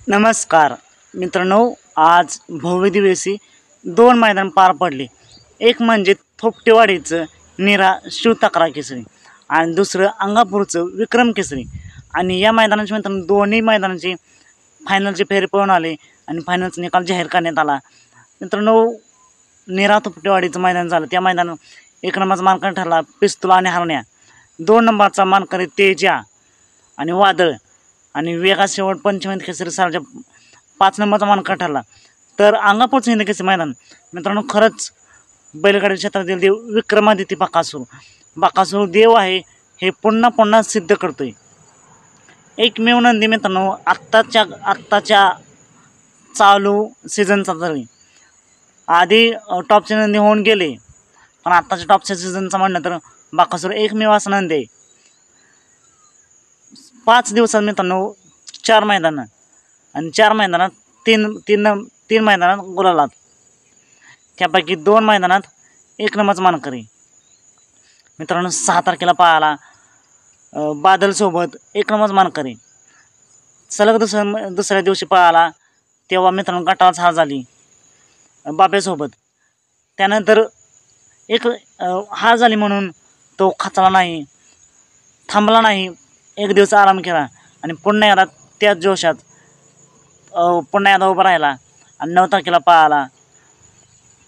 नमस्कार मित्रांनो, आज भव्य दिवशी दोन मैदान पार पडले. एक म्हणजे थोपटेवाडीचं निरा शिवतक्रार केसरी आणि दुसरं अंगापूरचं विक्रम केसरी. आणि या मैदानाचे मित्रांनो दोन्ही मैदानाचे फायनलचे फेरे पळून आले आणि फायनलचा निकाल जाहीर करण्यात आला. मित्रांनो, निरा थोपटेवाडीचं मैदान झालं. त्या मैदानात 1 नंबरचा मानकरी ठरला पिस्तूल आणि हरण्या, 2 नंबरचा मानकरी तेजा आणि वादळ आणि वेगात शेवट पंचमहिंद केसरी सारख्या 5 नंबरचा मानकरी ठरला. तर अंगापूरचं हिंद केसरी मैदान मित्रांनो खरंच बैलगाडी क्षेत्रातील देव विक्रमादित्य बकासूर देव आहे हे पुन्हा पुन्हा सिद्ध करतोय. एकमेव नंदी मित्रांनो आत्ताच्या चालू सीझनचा तरी आधी टॉपचे नंदी होऊन गेले, पण आत्ताच्या टॉपच्या सीझनचा म्हणलं तर बकासूर एकमेव असा नंदी आहे. 5 दिवसात मित्रांनो 4 मैदानं आणि 4 मैदानात तीन मैदानात गुलालात. त्यापैकी 2 मैदानात 1 नंबरचा मानकरी. मित्रांनो 6 तारखेला पाहायला बादलसोबत 1 नंबरचा मानकरी. सलग दुसऱ्या दिवशी पाहायला तेव्हा मित्रांनो गटाला हार झाली बाब्यासोबत. त्यानंतर एक हार झाली म्हणून तो खचला नाही, थांबला नाही, 1 दिवस आराम केला आणि पुन्हा एकदा त्याच जोशात पुन्हा एकदा उभा राहिला आणि 9 तारखेला पाहायला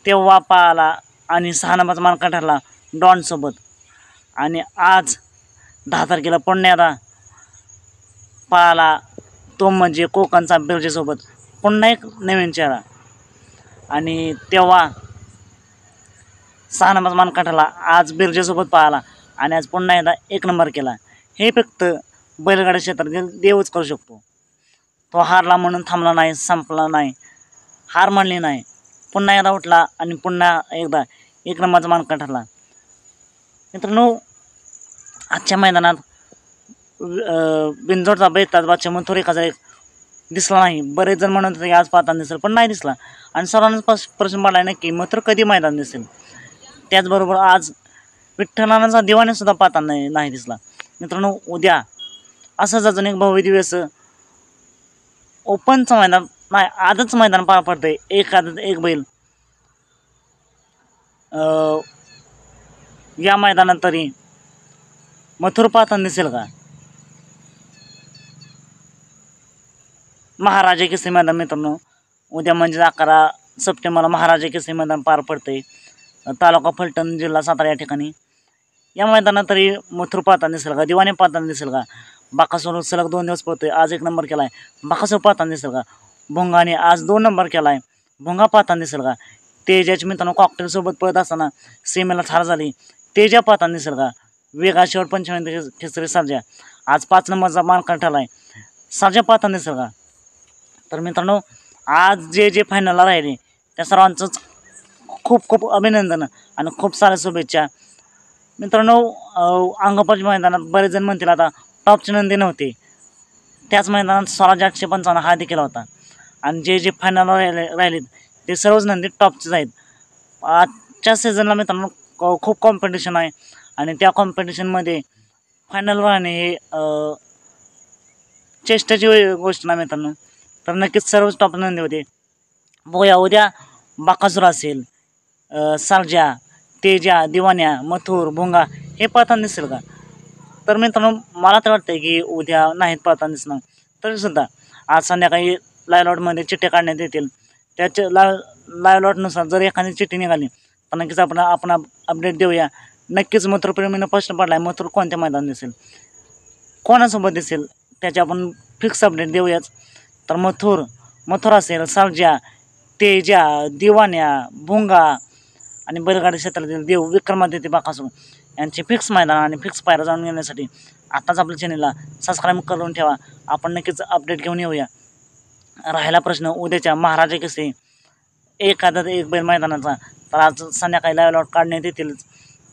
तेव्हा पाहायला आणि 6 नंबरचा मानकरी ठरला डॉनसोबत. आणि आज 10 तारखेला पुन्हा एकदा पाहायला तो म्हणजे कोकणचा बिर्जेसोबत पुन्हा एक नवीन चेहरा आणि तेव्हा 6 नंबरचा मानकरी ठरला आज बिर्जेसोबत पाहायला आणि आज पुन्हा एकदा 1 नंबर केला. हे फक्त बैलगाडी क्षेत्रातील देवच करू शकतो. तो हारला म्हणून थांबला नाही, संपला नाही, हार मानली नाही, पुन्हा एकदा उठला आणि पुन्हा एकदा 1 नंबरचा मानकरी ठरला. मित्रांनो, आजच्या मैदानात बिनजोडचा बेताज बादशाह मथुर एखादा दिसला नाही. बरेच जण म्हणत होते की आज पाहताना दिसेल, पण नाही दिसला. आणि सर्वांनाच प्रश्न पडला नक्की मथुर कधी मैदान दिसेल. त्याचबरोबर आज विठ्ठलांचा दिवाणीसुद्धा पाहताना नाही दिसला. मित्रांनो, उद्या असंच अजून एक भव्य दिवस ओपनचं मैदान नाही आजच मैदान पार पडतंय. एक आदत एक बैल या मैदानात तरी मथुर पाहताना दिसेल का? महाराजा केसरी मैदान मित्रांनो उद्या म्हणजे 11 सप्टेंबरला महाराजा केसरी मैदान पार पडतंय. तालुका फलटण, जिल्हा सातारा या ठिकाणी. या मैदानात तरी मथुर पाहताना दिसेल का? दिवाणी पाहताना दिसेल का? बकासूर सलग 2 दिवस पळतोय, आज 1 नंबर केला आहे. बकासूर पाहताना दिसेल का? भोंगाने आज 2 नंबर केला आहे, भोंगा पाहताना दिसेल का? तेजाची मित्रांनो कॉकटेलसोबत पळत असताना सीमेला ठार झाली, तेजा पाहताना दिसेल का? वेगा शेवट पंचमहिंद केसरी सर्जा आज 5 नंबरचा मानकरी ठरला आहे, सर्जा पाहताना दिसेल का? तर मित्रांनो, आज जे फायनलला राहिले त्या सर्वांचंच खूप खूप अभिनंदन आणि खूप साऱ्या शुभेच्छा. मित्रांनो, अंगापूरच्या मैदानात बरेच जण म्हणतील आता टॉपचे नंदी नव्हते. त्याच मैदानात स्वराज 855 हा देखील होता. आणि जे फायनलला राहिलेत ते सर्वच नंदी टॉपचेच आहेत. आजच्या सीझनला मित्रांनो खूप कॉम्पिटिशन आहे आणि त्या कॉम्पिटिशनमध्ये फायनल राहणे हे चेष्टाची गोष्ट नाही मित्रांनो. तर नक्कीच सर्वच टॉप नंदी होते. बघूया उद्या बकासूर असेल, सर्जा, तेजा, दिवाण्या, मथुर, भोंगा हे पाहताना दिसेल का? तर मित्रांनो, मला तर वाटतं की उद्या नाहीत पाहताना दिसणार. तरीसुद्धा आज संध्याकाळी लाईव्ह लॉटमध्ये चिठ्ठ्या काढण्यात येतील. त्याच्या लाईव्ह लॉटनुसार जर एखादी चिठ्ठी निघाली तर नक्कीच आपण अपडेट देऊया. नक्कीच मथुरप्रेमीनं प्रश्न पडला आहे मथुर कोणत्या मैदान दिसेल, कोणासोबत दिसेल, त्याची आपण फिक्स अपडेट देऊयाच. तर मथुर असेल, सर्जा, तेजा, दिवाण्या, भोंगा आणि बैलगाडी क्षेत्रातील देव विक्रमादित्य बकासूर यांचे फिक्स मैदान आणि फिक्स पायऱ्या जाणून घेण्यासाठी आत्ताच आपल्या चॅनलला सबस्क्राईब करून ठेवा. आपण नक्कीच अपडेट घेऊन येऊया. राहिला प्रश्न उद्याच्या महाराजा केसरी एक आदत एक बैल मैदानाचा, तर आज संध्याकाळी लाईव्ह लॉट काढण्यात येतील.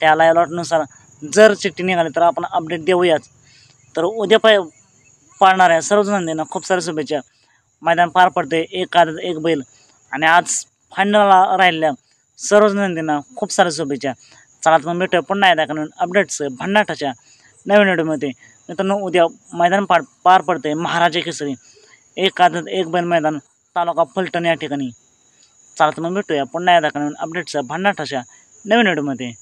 त्या लाईव्ह लॉटनुसार जर चिठ्ठी निघाली तर आपण अपडेट देऊयाच. तर उद्या पाळणाऱ्या सर्वच नंदींना खूप साऱ्या शुभेच्छा. मैदान पार पडते एक आदत एक बैल आणि आज फायनलला राहिलेल्या सर्वच नंदींना खूप साऱ्या शुभेच्छा. चला तर मग भेटूया पुन्हा एकदा कारण अपडेट्स भन्नाटाच्या नवीन व्हिडिओमध्ये. मित्रांनो, उद्या मैदान पार पडते महाराजा केसरी एक आदत एक बैल मैदान, तालुका फलटण या ठिकाणी. चालतं मग भेटूया पुन्हा एकदा नवीन अपडेट्सच्या भन्नाट अशा नवीन व्हिडिओमध्ये.